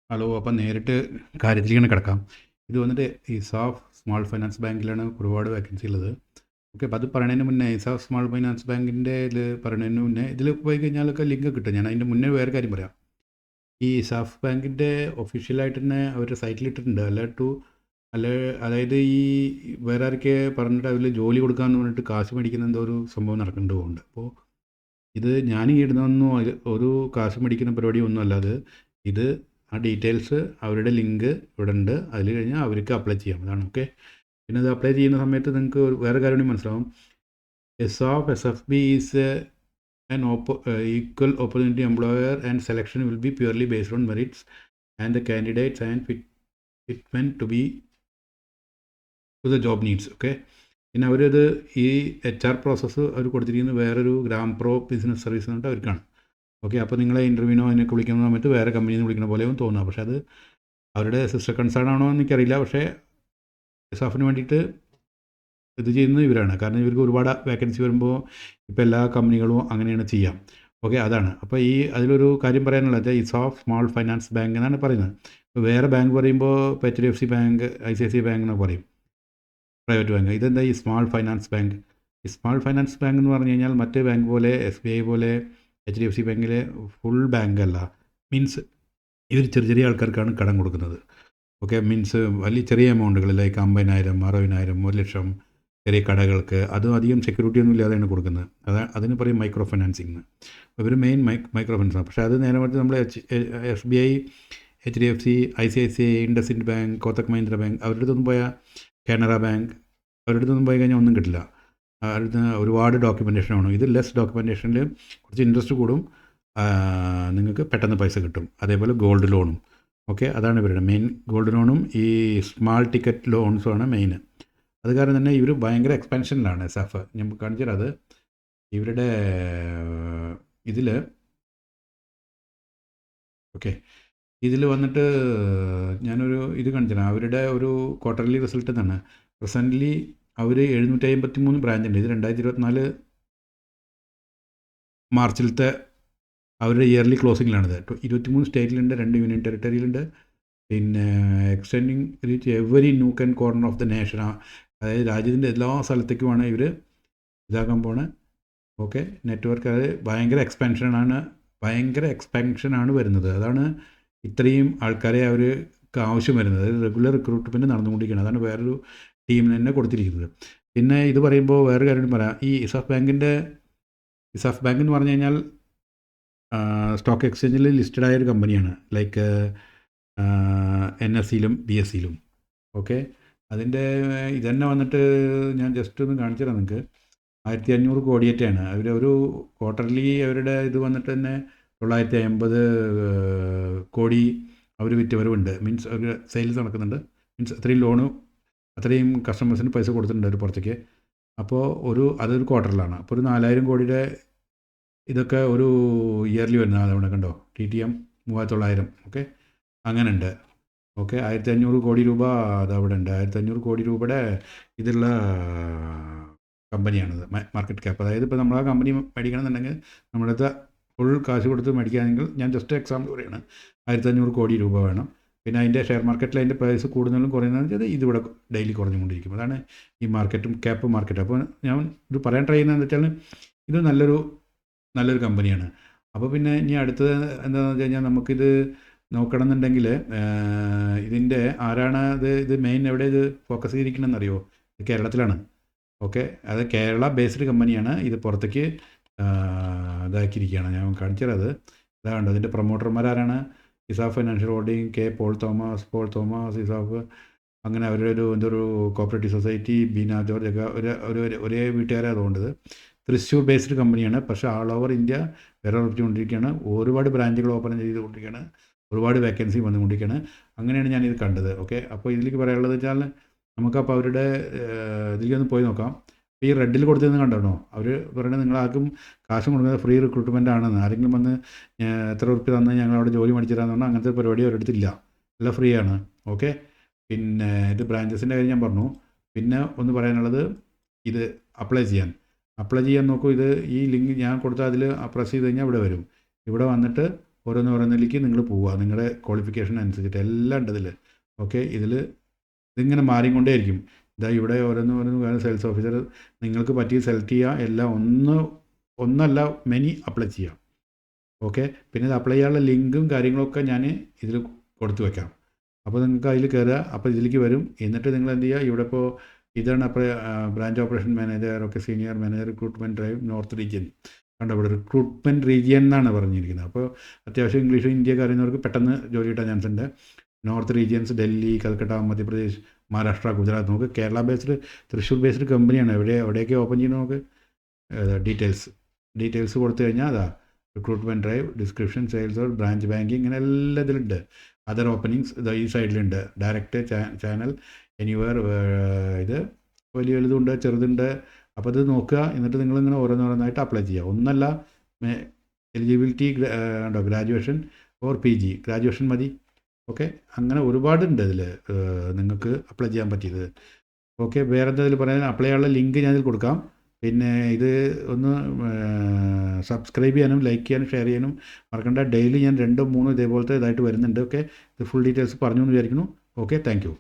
Hello. അപ്പം നേരിട്ട് കാര്യത്തിലേക്ക് കിടക്കാം. ഇത് വന്നിട്ട് ഇസാഫ് സ്മാൾ ഫൈനാൻസ് ബാങ്കിലാണ് ഒരുപാട് വേക്കൻസി ഉള്ളത്. ഓക്കെ. അപ്പോൾ അത് പറയുന്നതിന് മുന്നേ ഇസാഫ് സ്മാൾ ഫൈനാൻസ് ബാങ്കിൻ്റെ ഇത് പറയുന്നതിന് മുന്നേ ഇതിൽ പോയി കഴിഞ്ഞാലൊക്കെ ലിങ്ക് കിട്ടും. ഞാൻ അതിൻ്റെ മുന്നേ വേറെ കാര്യം പറയാം. ഈ ഇസാഫ് ബാങ്കിൻ്റെ ഒഫീഷ്യലായിട്ട് തന്നെ അവരുടെ സൈറ്റിൽ ഇട്ടിട്ടുണ്ട്. അല്ല, അതായത് ഈ വേറെ ആരൊക്കെ പറഞ്ഞിട്ട് അതിൽ ജോലി കൊടുക്കാമെന്ന് പറഞ്ഞിട്ട് കാശ് മേടിക്കുന്ന എന്തോ ഒരു സംഭവം നടക്കുന്നുണ്ട്. അപ്പോൾ ഇത് ഞാൻ ഈ ഇടുന്നതൊന്നും ഒരു കാശ് മേടിക്കുന്ന പരിപാടിയൊന്നും അല്ലാതെ ഇത് ആ ഡീറ്റെയിൽസ് അവരുടെ ലിങ്ക് ഇവിടെ ഉണ്ട്. അതിൽ കഴിഞ്ഞാൽ അവർക്ക് അപ്ലൈ ചെയ്യാം. അതാണ്. ഓക്കെ. പിന്നെ അത് അപ്ലൈ ചെയ്യുന്ന സമയത്ത് നിങ്ങൾക്ക് വേറെ കാര്യം കൂടി മനസ്സിലാവും. SFB is an equal opportunity employer and selection will be purely based on merits and the candidates and fitment to the job needs. Okay. പിന്നെ അവരത് ഈ HR പ്രോസസ്സ് അവർ കൊടുത്തിരിക്കുന്നത് വേറൊരു ഗ്രാംപ്രോ ബിസിനസ് സർവീസ് എന്നിട്ട് അവർക്കാണ്. ഓക്കെ. അപ്പോൾ നിങ്ങളെ ഇൻ്റർവ്യൂവിനോ അതിനൊക്കെ വിളിക്കുന്ന സമയത്ത് വേറെ കമ്പനിയിൽ നിന്ന് വിളിക്കുന്ന പോലെയും തോന്നുക. പക്ഷേ അത് അവരുടെ സിസ്റ്റർ കൺസേൺ ആണോ എന്ന് എനിക്കറിയില്ല. പക്ഷേ ഇസാഫിന് വേണ്ടിയിട്ട് ഇത് ചെയ്യുന്നത് ഇവരാണ്. കാരണം ഇവർക്ക് ഒരുപാട് വേക്കൻസി വരുമ്പോൾ ഇപ്പോൾ എല്ലാ കമ്പനികളും അങ്ങനെയാണ് ചെയ്യാം. ഓക്കെ. അതാണ്. അപ്പോൾ അതിലൊരു കാര്യം പറയാനുള്ളത് ഇസാഫ് സ്മാൾ ഫൈനാൻസ് ബാങ്ക് എന്നാണ് പറയുന്നത്. ഇപ്പോൾ വേറെ ബാങ്ക് പറയുമ്പോൾ ഇപ്പോൾ HDFC ബാങ്ക്, ICICI ബാങ്ക് എന്നൊക്കെ പറയും, പ്രൈവറ്റ് ബാങ്ക്. ഇതെന്താ ഈ സ്മാൾ ഫൈനാൻസ് ബാങ്ക്? ഈ സ്മാൾ ഫൈനാൻസ് ബാങ്ക് എന്ന് പറഞ്ഞു കഴിഞ്ഞാൽ മറ്റേ ബാങ്ക് പോലെ SBI പോലെ HDFC ബാങ്കിലെ ഫുൾ ബാങ്ക് അല്ല. മീൻസ് ഇവർ ചെറിയ ചെറിയ ആൾക്കാർക്കാണ് കടം കൊടുക്കുന്നത്. ഓക്കെ. മീൻസ് വലിയ ചെറിയ എമൗണ്ടുകൾ ലൈക്ക് 50,000, 60,000, 1,00,000 ചെറിയ കടകൾക്ക് അതും അധികം സെക്യൂരിറ്റി ഒന്നും ഇല്ലാതെയാണ് കൊടുക്കുന്നത്. അതിന് പറയും മൈക്രോ ഫിനാൻസിങ് എന്ന്. ഇവർ മെയിൻ മൈക്രോ ഫിനാൻസാണ്. പക്ഷേ അത് നേരെ മറിച്ച് നമ്മൾ SBI, HDFC, ICICI, IndusInd bank, Kotak Mahindra bank അവരുടെ അടുത്തൊന്നും പോയാൽ, കാനറ ബാങ്ക് അവരുടെ അടുത്തൊന്നും പോയി കഴിഞ്ഞാൽ ഒന്നും കിട്ടില്ല. അവരുടെ ഒരുപാട് ഡോക്യുമെൻറ്റേഷൻ വേണം. ഇത് ലെസ് ഡോക്യുമെൻറ്റേഷനിൽ കുറച്ച് ഇൻട്രസ്റ്റ് കൂടും, നിങ്ങൾക്ക് പെട്ടെന്ന് പൈസ കിട്ടും. അതേപോലെ ഗോൾഡ് ലോണും. ഓക്കെ. അതാണ് ഇവരുടെ മെയിൻ. ഗോൾഡ് ലോണും ഈ സ്മാൾ ടിക്കറ്റ് ലോൺസുമാണ് മെയിൻ. അത് കാരണം തന്നെ ഇവർ ഭയങ്കര എക്സ്പാൻഷനിലാണ് SAF. ഞാൻ കാണിച്ചു തരാം. അത് ഇവരുടെ ഇതിൽ ഓക്കെ. ഇതിൽ വന്നിട്ട് ഞാനൊരു ഇത് കാണിച്ചു തരാം. അവരുടെ ഒരു ക്വാർട്ടർലി റിസൾട്ട് എന്നാണ്. പ്രസൻ്റ്ലി അവർ 753 ബ്രാഞ്ച് ഉണ്ട്. ഇത് 2024 മാർച്ചിലത്തെ അവരുടെ ഇയർലി ക്ലോസിങ്ങിലാണിത്. 23 സ്റ്റേറ്റിലുണ്ട്, 2 യൂണിയൻ ടെറിട്ടറിയിലുണ്ട്. പിന്നെ extending reach every nook and corner of the nation. അതായത് രാജ്യത്തിൻ്റെ എല്ലാ സ്ഥലത്തേക്കുമാണ് ഇവർ ഇതാക്കാൻ പോണത്. ഓക്കെ. നെറ്റ്വർക്ക് അത് ഭയങ്കര എക്സ്പാൻഷനാണ് വരുന്നത്. അതാണ് ഇത്രയും ആൾക്കാരെ അവർക്ക് ആവശ്യം വരുന്നത്. റെഗുലർ റിക്രൂട്ട്മെൻറ്റ് നടന്നുകൊണ്ടിരിക്കുകയാണ്. അതാണ് വേറൊരു ടീമിന് തന്നെ കൊടുത്തിരിക്കുന്നത്. പിന്നെ ഇത് പറയുമ്പോൾ വേറൊരു കാര്യം പറയാം. ഈ ഇസാഫ് ബാങ്ക് എന്ന് പറഞ്ഞു കഴിഞ്ഞാൽ സ്റ്റോക്ക് എക്സ്ചേഞ്ചിൽ ലിസ്റ്റഡ് ആയൊരു കമ്പനിയാണ്. ലൈക്ക് NSEയിലും BSEയിലും. ഓക്കെ. അതിൻ്റെ ഇതന്നെ വന്നിട്ട് ഞാൻ ജസ്റ്റ് ഒന്ന് കാണിച്ചു തരാം നിങ്ങൾക്ക്. 1,500 കോടിയേറ്റാണ് അവർ ഒരു ക്വാർട്ടർലി. അവരുടെ ഇത് വന്നിട്ട് തന്നെ 950 കോടി അവർ വിറ്റവരവുണ്ട്. മീൻസ് അവർ സെയിൽസ് നടക്കുന്നുണ്ട്. മീൻസ് അത്രയും ലോണ്, അത്രയും കസ്റ്റമേഴ്സിന് പൈസ കൊടുത്തിട്ടുണ്ട് അവർ പുറത്തേക്ക്. അപ്പോൾ അതൊരു ക്വാർട്ടറിലാണ്. അപ്പോൾ ഒരു 4,000 കോടിയുടെ ഇതൊക്കെ ഒരു ഇയർലി വരുന്ന അതവിടെ കണ്ടോ. TTM 3,900. ഓക്കെ. അങ്ങനെ ഉണ്ട്. ഓക്കെ. 1,500 കോടി രൂപ അതവിടെ ഉണ്ട്. 1,500 കോടി രൂപയുടെ ഇതുള്ള കമ്പനിയാണിത്. Market cap. അതായത് ഇപ്പോൾ നമ്മൾ ആ കമ്പനി മേടിക്കണമെന്നുണ്ടെങ്കിൽ നമ്മളടുത്ത് ഫുൾ കാശ് കൊടുത്ത് മേടിക്കുകയാണെങ്കിൽ, ഞാൻ ജസ്റ്റ് എക്സാമ്പിൾ പറയുകയാണ്, 1,500 കോടി രൂപ വേണം. പിന്നെ അതിൻ്റെ ഷെയർ മാർക്കറ്റിൽ അതിൻ്റെ പ്രൈസ് കൂടുന്നതിലും കുറയുന്നതെന്ന് വെച്ചാൽ ഇതിവിടെ ഡെയിലി കുറഞ്ഞുകൊണ്ടിരിക്കും. അതാണ് ഈ ക്യാപ്പ് മാർക്കറ്റ്. അപ്പോൾ ഞാൻ ഇത് പറയാൻ ട്രൈ ചെയ്യുന്നതെന്ന് വെച്ചാൽ ഇത് നല്ലൊരു കമ്പനിയാണ്. അപ്പോൾ പിന്നെ ഇനി അടുത്തത് എന്താണെന്ന് വെച്ച് കഴിഞ്ഞാൽ നമുക്കിത് നോക്കണം എന്നുണ്ടെങ്കിൽ ഇതിൻ്റെ ആരാണ് ഇത് മെയിൻ എവിടെ ഇത് ഫോക്കസ് ചെയ്തിരിക്കണമെന്ന് അറിയുമോ? ഇത് കേരളത്തിലാണ്. ഓക്കെ. അത് കേരള ബേസ്ഡ് കമ്പനിയാണ്. ഇത് പുറത്തേക്ക് ഇതാക്കിയിരിക്കുകയാണ്. ഞാൻ കാണിച്ചു തരാം. ഇതാണ്ട് അതിൻ്റെ പ്രൊമോട്ടർമാരാണ്. ESAF financial holding, Paul Thomas ESAF. അങ്ങനെ അവരുടെ എന്തൊരു കോപ്പറേറ്റീവ് സൊസൈറ്റി, ബീന ജോർജ് ഒക്കെ ഒരേ വീട്ടുകാരെ. അതുകൊണ്ടത് തൃശ്ശൂർ ബേസ്ഡ് കമ്പനിയാണ്. പക്ഷേ ആൾ ഓവർ ഇന്ത്യ വിരറുപ്പിച്ചുകൊണ്ടിരിക്കുകയാണ്. ഒരുപാട് ബ്രാഞ്ചുകൾ ഓപ്പൺ ചെയ്തുകൊണ്ടിരിക്കുകയാണ്. ഒരുപാട് വേക്കൻസി വന്നുകൊണ്ടിരിക്കുകയാണ്. അങ്ങനെയാണ് ഞാനിത് കണ്ടത്. ഓക്കെ. അപ്പോൾ ഇതിലേക്ക് പറയാനുള്ളത് വെച്ചാൽ നമുക്കപ്പോൾ അവരുടെ ഇതിലേക്കൊന്ന് പോയി നോക്കാം. ഈ റെഡിൽ കൊടുത്തതെന്ന് കണ്ടോ? അവർ പറയുന്നത് നിങ്ങളാർക്കും കാശും കൊടുക്കുന്നത് ഫ്രീ റിക്രൂട്ട്മെൻ്റ് ആണെന്ന്. ആരെങ്കിലും വന്ന് എത്ര ഉറുപ്പിക തന്നാൽ ഞങ്ങൾ അവിടെ ജോലി മേടിച്ചു തരാമെന്ന് പറഞ്ഞാൽ അങ്ങനത്തെ പരിപാടി അവരുടെ അടുത്തില്ല. എല്ലാം ഫ്രീ ആണ്. ഓക്കെ. പിന്നെ ഇത് ബ്രാഞ്ചസിൻ്റെ കാര്യം ഞാൻ പറഞ്ഞു. പിന്നെ ഒന്ന് പറയാനുള്ളത്, ഇത് അപ്ലൈ ചെയ്യാൻ നോക്കൂ. ഈ ലിങ്ക് ഞാൻ കൊടുത്താൽ അതിൽ പ്രസ് ചെയ്ത് കഴിഞ്ഞാൽ ഇവിടെ വരും. ഇവിടെ വന്നിട്ട് ഓരോന്നോരോന്നിലേക്ക് നിങ്ങൾ പോവുക, നിങ്ങളുടെ ക്വാളിഫിക്കേഷൻ അനുസരിച്ചിട്ട് എല്ലാം ഉണ്ട് ഇതിൽ. ഓക്കെ, ഇതിങ്ങനെ മാറിക്കൊണ്ടേയിരിക്കും. ഇതാ ഇവിടെ ഓരോന്ന് വേണം സെയിൽസ് ഓഫീസർ, നിങ്ങൾക്ക് പറ്റി സെലക്ട് ചെയ്യുക, എല്ലാം ഒന്നല്ല മെനി അപ്ലൈ ചെയ്യാം. ഓക്കെ, പിന്നെ ഇത് അപ്ലൈ ചെയ്യാനുള്ള ലിങ്കും കാര്യങ്ങളൊക്കെ ഞാൻ ഇതിൽ കൊടുത്തു വയ്ക്കാം. അപ്പോൾ നിങ്ങൾക്ക് അതിൽ കയറുക, അപ്പോൾ ഇതിലേക്ക് വരും. എന്നിട്ട് നിങ്ങൾ എന്ത് ചെയ്യുക, ഇവിടെ ഇപ്പോൾ ഇതാണ് അപ്പോൾ ബ്രാഞ്ച് ഓപ്പറേഷൻ മാനേജർ, ഒക്കെ senior manager, recruitment drive north region. കണ്ടോ, ഇവിടെ റിക്രൂട്ട്മെൻറ്റ് റീജിയൻ എന്നാണ് പറഞ്ഞിരിക്കുന്നത്. അപ്പോൾ അത്യാവശ്യം ഇംഗ്ലീഷും ഹിന്ദിയൊക്കെ അറിയുന്നവർക്ക് പെട്ടെന്ന് ജോലി കിട്ടാൻ ചാൻസ് ഉണ്ട്. North regions Delhi, Calcutta, Madhya Pradesh, Maharashtra, Gujarat. നമുക്ക് കേരള ബേസ്ഡ്, തൃശ്ശൂർ ബേസ്ഡ് കമ്പനിയാണ്. എവിടെയൊക്കെ ഓപ്പൺ ചെയ്യുന്നത് നമുക്ക് ഡീറ്റെയിൽസ് കൊടുത്തു കഴിഞ്ഞാൽ അതാ recruitment drive, description, sales, branch banking, ഇങ്ങനെ എല്ലാം ഇതിലുണ്ട്. അതർ ഓപ്പണിങ്സ് ഇതാ ഈ സൈഡിലുണ്ട്. ഡയറക്റ്റ് ചാനൽ, എനിവർ, ഇത് വലിയ വലുതുണ്ട്, ചെറുതുണ്ട്. അപ്പോൾ ഇത് നോക്കുക, എന്നിട്ട് നിങ്ങളിങ്ങനെ ഓരോന്നോരോന്നായിട്ട് അപ്ലൈ ചെയ്യുക. ഒന്നല്ല, എലിജിബിലിറ്റി ഉണ്ടോ, ഗ്രാജുവേഷൻ ഓർ PG, ഗ്രാജുവേഷൻ മതി. ഓക്കെ, അങ്ങനെ ഒരുപാടുണ്ട് ഇതിൽ നിങ്ങൾക്ക് അപ്ലൈ ചെയ്യാൻ പറ്റിയത്. ഓക്കെ, വേറെ എന്താ ഇതിൽ പറയാൻ, അപ്ലൈ ചെയ്യാനുള്ള ലിങ്ക് ഞാനിതിൽ കൊടുക്കാം. പിന്നെ ഇത് ഒന്ന് സബ്സ്ക്രൈബ് ചെയ്യാനും ലൈക്ക് ചെയ്യാനും ഷെയർ ചെയ്യാനും മറക്കണ്ട. ഡെയിലി ഞാൻ 2-3 ഇതേപോലത്തെ ഇതായിട്ട് വരുന്നുണ്ട്. ഓക്കെ, ഇത് ഫുൾ ഡീറ്റെയിൽസ് പറഞ്ഞു എന്ന് വിചാരിക്കുന്നു. Okay, thank you.